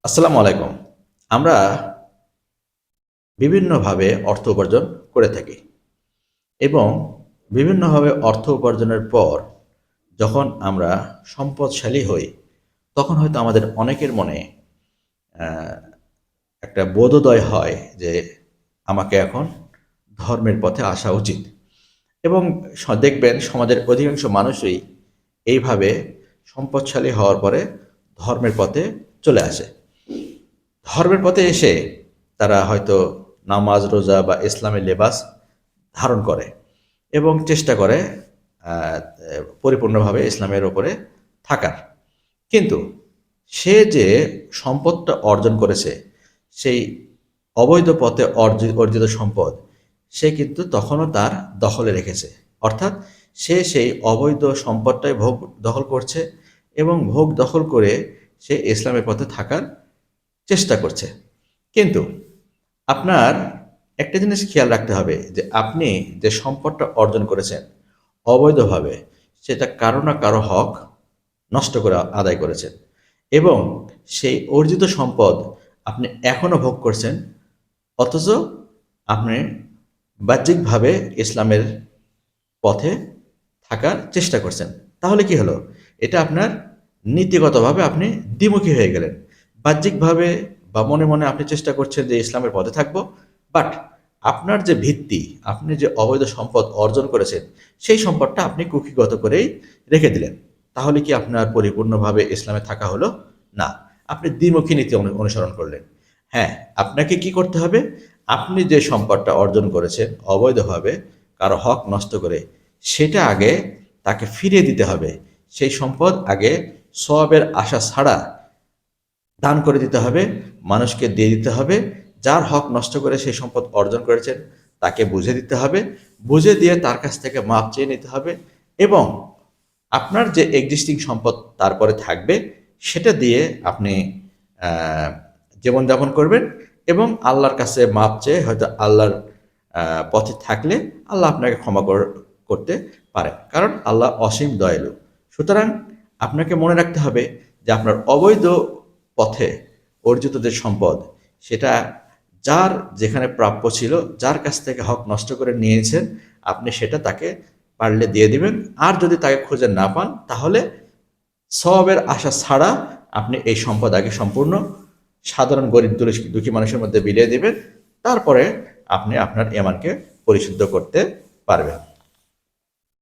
আসসালামু আলাইকুম। আমরা বিভিন্নভাবে অর্থ উপার্জন করে থাকি এবং বিভিন্নভাবে অর্থ উপার্জনের পর যখন আমরা সম্পদশালী হই, তখন হয়তো আমাদের অনেকের মনে আহ, একটা বোধোদয় হয় যে আমাকে এখন ধর্মের পথে আসা উচিত। এবং দেখবেন সমাজের অধিকাংশ মানুষই এইভাবে সম্পদশালী হওয়ার পরে ধর্মের পথে চলে আসে। ধর্মের পথে এসে তারা হয়তো নামাজ রোজা বা ইসলামের লেবাস ধারণ করে এবং চেষ্টা করে আহ, পরিপূর্ণভাবে ইসলামের ওপরে থাকার। কিন্তু সে যে সম্পদটা অর্জন করেছে, সেই অবৈধ পথে অর্জিত সম্পদ সে কিন্তু তখনও তার দখলে রেখেছে। অর্থাৎ সে সেই অবৈধ সম্পদটাই ভোগ দখল করছে এবং ভোগ দখল করে সে ইসলামের পথে থাকার চেষ্টা করছে। কিন্তু আপনার একটা জিনিস খেয়াল রাখতে হবে যে আপনি যে সম্পদটা অর্জন করেছেন অবৈধভাবে, সেটা কারো না কারো হক নষ্ট করে আদায় করেছেন এবং সেই অর্জিত সম্পদ আপনি এখনো ভোগ করছেন, অথচ আপনি বাহ্যিকভাবে ইসলামের পথে থাকার চেষ্টা করছেন। তাহলে কি হলো? এটা আপনার নীতিগতভাবে আপনি দ্বিমুখী হয়ে গেলেন। বাহ্যিকভাবে বা মনে মনে আপনি চেষ্টা করছেন যে ইসলামের পথে থাকবো, বাট আপনার যে ভিত্তি, আপনি যে অবৈধ সম্পদ অর্জন করেছেন, সেই সম্পদটা আপনি কুক্ষিগত করেই রেখে দিলেন। তাহলে কি আপনার পরিপূর্ণভাবে ইসলামে থাকা হলো? না, আপনি দ্বিমুখী নীতি অনুসরণ করলেন। হ্যাঁ, আপনাকে কি করতে হবে? আপনি যে সম্পদটা অর্জন করেছেন অবৈধভাবে, কারো হক নষ্ট করে, সেটা আগে তাকে ফিরিয়ে দিতে হবে। সেই সম্পদ আগে সওয়াবের আশা ছাড়া দান করে দিতে হবে, মানুষকে দিয়ে দিতে হবে। যার হক নষ্ট করে সেই সম্পদ অর্জন করেছেন তাকে বুঝে দিতে হবে, বুঝে দিয়ে তার কাছ থেকে মাপ চেয়ে নিতে হবে এবং আপনার যে এক্সিস্টিং সম্পদ তারপরে থাকবে সেটা দিয়ে আপনি আহ, জীবনযাপন করবেন এবং আল্লাহর কাছে মাপ চেয়ে হয়তো আল্লাহর পথে থাকলে আল্লাহ আপনাকে ক্ষমা করতে পারেন, কারণ আল্লাহ অসীম দয়ালু। সুতরাং আপনাকে মনে রাখতে হবে যে আপনার অবৈধ পথে অর্জিত যে সম্পদ, সেটা যার যেখানে প্রাপ্য ছিল, যার কাছ থেকে হক নষ্ট করে নিয়েছেন, আপনি সেটা তাকে পারলে দিয়ে দিবেন। আর যদি তাকে খুঁজে না পান, তাহলে সওয়াবের আশা ছাড়া আপনি এই সম্পদ আগে সম্পূর্ণ সাধারণ গরিব দুঃখী মানুষের মধ্যে বিলিয়ে দিবেন। তারপরে আপনি আপনার ইমানকে পরিশুদ্ধ করতে পারবেন।